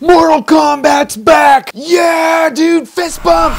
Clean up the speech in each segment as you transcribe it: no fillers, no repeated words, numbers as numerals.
Mortal Kombat's back! Yeah, dude, fist bump!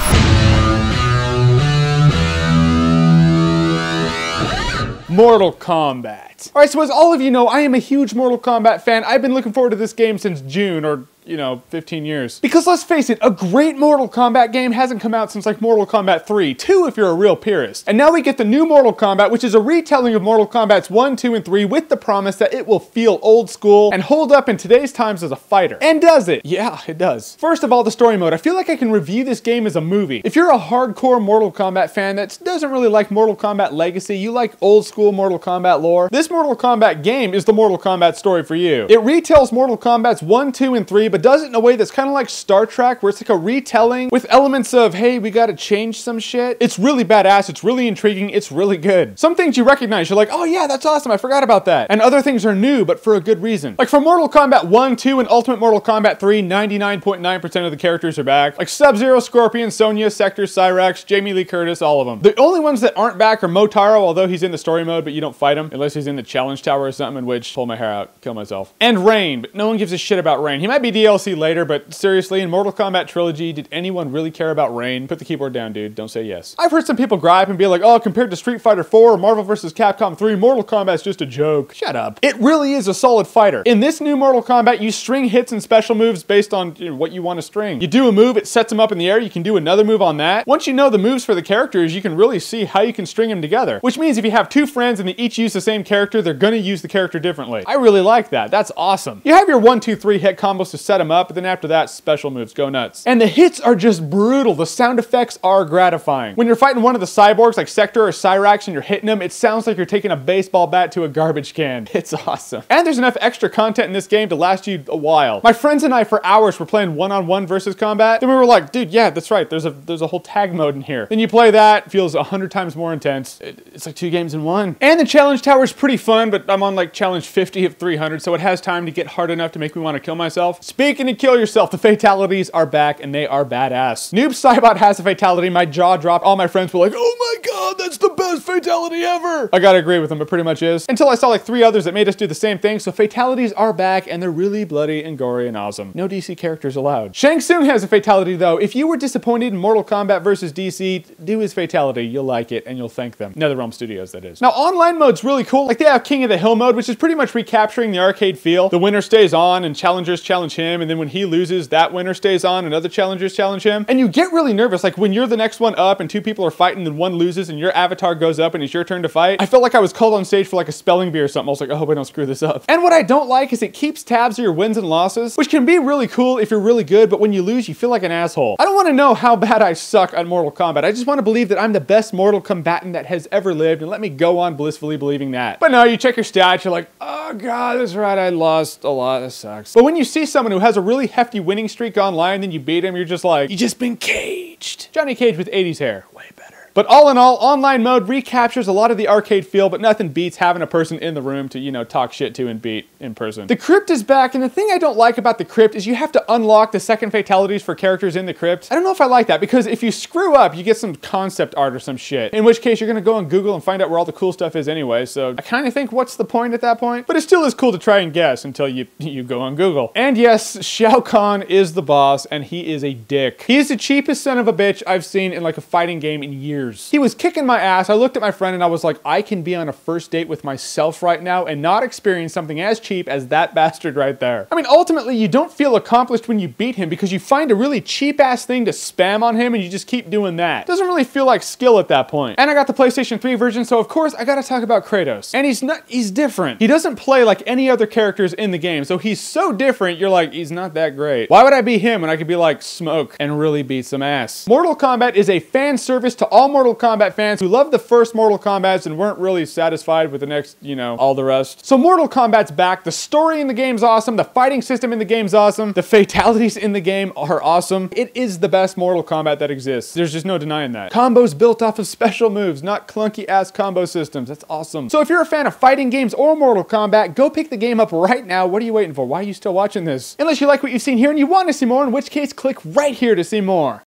Mortal Kombat. Alright, so as all of you know, I am a huge Mortal Kombat fan. I've been looking forward to this game since June, or 15 years. Because let's face it, a great Mortal Kombat game hasn't come out since like Mortal Kombat 3, 2 if you're a real purist. And now we get the new Mortal Kombat, which is a retelling of Mortal Kombat's 1, 2, and 3 with the promise that it will feel old school and hold up in today's times as a fighter. And does it? Yeah, it does. First of all, the story mode. I feel like I can review this game as a movie. If you're a hardcore Mortal Kombat fan that doesn't really like Mortal Kombat Legacy, you like old school Mortal Kombat lore, this Mortal Kombat game is the Mortal Kombat story for you. It retells Mortal Kombat's 1, 2, and 3, but does it in a way that's kind of like Star Trek, where it's like a retelling with elements of, hey, we gotta change some shit. It's really badass, it's really intriguing, it's really good. Some things you recognize, you're like, oh yeah, that's awesome, I forgot about that. And other things are new, but for a good reason. Like from Mortal Kombat 1, 2, and Ultimate Mortal Kombat 3, 99.9% of the characters are back. Like Sub-Zero, Scorpion, Sonya, Sector, Cyrax, Jamie Lee Curtis, all of them. The only ones that aren't back are Motaro, although he's in the story mode, but you don't fight him, unless he's in the challenge tower or something, in which, pull my hair out, kill myself. And Rain, but no one gives a shit about Rain. He might be DLC later, but seriously, in Mortal Kombat Trilogy, did anyone really care about Rain? Put the keyboard down, dude. Don't say yes. I've heard some people gripe and be like, oh, compared to Street Fighter 4 or Marvel vs. Capcom 3, Mortal Kombat's just a joke. Shut up. It really is a solid fighter. In this new Mortal Kombat, you string hits and special moves based on what you want to string. You do a move, it sets them up in the air, you can do another move on that. Once you know the moves for the characters, you can really see how you can string them together. Which means if you have two friends and they each use the same character, they're gonna use the character differently. I really like that. That's awesome. You have your 1, 2, 3 hit combos to set them up, but then after that, special moves. Go nuts. And the hits are just brutal. The sound effects are gratifying. When you're fighting one of the cyborgs like Sector or Cyrax and you're hitting them, it sounds like you're taking a baseball bat to a garbage can. It's awesome. And there's enough extra content in this game to last you a while. My friends and I for hours were playing one-on-one versus combat. Then we were like, dude, yeah, that's right. There's a whole tag mode in here. Then you play that, feels 100 times more intense. It's like 2 games in 1. And the challenge tower is pretty fun, but I'm on like challenge 50 of 300, so it has time to get hard enough to make me want to kill myself. Speaking of kill yourself, the fatalities are back and they are badass. Noob Saibot has a fatality, my jaw dropped. All my friends were like, oh my god, that's the best fatality ever. I gotta agree with them, it pretty much is. Until I saw like 3 others that made us do the same thing, so fatalities are back and they're really bloody and gory and awesome. No DC characters allowed. Shang Tsung has a fatality though. If you were disappointed in Mortal Kombat versus DC, do his fatality, you'll like it and you'll thank them. NetherRealm Studios, that is. Now online mode's really cool. Like they have King of the Hill mode, which is pretty much recapturing the arcade feel. The winner stays on and challengers challenge him, and then when he loses, that winner stays on and other challengers challenge him. And you get really nervous, like when you're the next one up and 2 people are fighting and one loses and your avatar goes up and it's your turn to fight. I felt like I was called on stage for like a spelling bee or something. I was like, I hope I don't screw this up. And what I don't like is it keeps tabs of your wins and losses, which can be really cool if you're really good, but when you lose, you feel like an asshole. I don't want to know how bad I suck at Mortal Kombat. I just want to believe that I'm the best Mortal Kombatant that has ever lived, and let me go on blissfully believing that. But no, you check your stats, you're like, oh god, that's right, I lost a lot, that sucks. But when you see someone who has a really hefty winning streak online, then you beat him, you're just like, you just been caged. Johnny Cage with 80s hair, way better. But all in all, online mode recaptures a lot of the arcade feel, but nothing beats having a person in the room to, talk shit to and beat in person. The crypt is back, and the thing I don't like about the crypt is you have to unlock the second fatalities for characters in the crypt. I don't know if I like that, because if you screw up, you get some concept art or some shit, in which case you're gonna go on Google and find out where all the cool stuff is anyway, so I kind of think what's the point at that point? But it still is cool to try and guess until you go on Google. And yes, Shao Kahn is the boss, and he is a dick. He is the cheapest son of a bitch I've seen in like a fighting game in years. He was kicking my ass. I looked at my friend and I was like, I can be on a first date with myself right now and not experience something as cheap as that bastard right there. I mean, ultimately, you don't feel accomplished when you beat him because you find a really cheap ass thing to spam on him and you just keep doing that. Doesn't really feel like skill at that point. And I got the PlayStation 3 version, so of course I gotta talk about Kratos. And he's different. He doesn't play like any other characters in the game, so he's so different, you're like, he's not that great. Why would I be him when I could be like Smoke and really beat some ass? Mortal Kombat is a fan service to all Mortal Kombat fans who loved the first Mortal Kombats and weren't really satisfied with the next, all the rest. So Mortal Kombat's back. The story in the game's awesome. The fighting system in the game's awesome. The fatalities in the game are awesome. It is the best Mortal Kombat that exists. There's just no denying that. Combos built off of special moves, not clunky ass combo systems. That's awesome. So if you're a fan of fighting games or Mortal Kombat, go pick the game up right now. What are you waiting for? Why are you still watching this? Unless you like what you've seen here and you want to see more, in which case click right here to see more.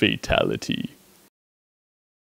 Fatality.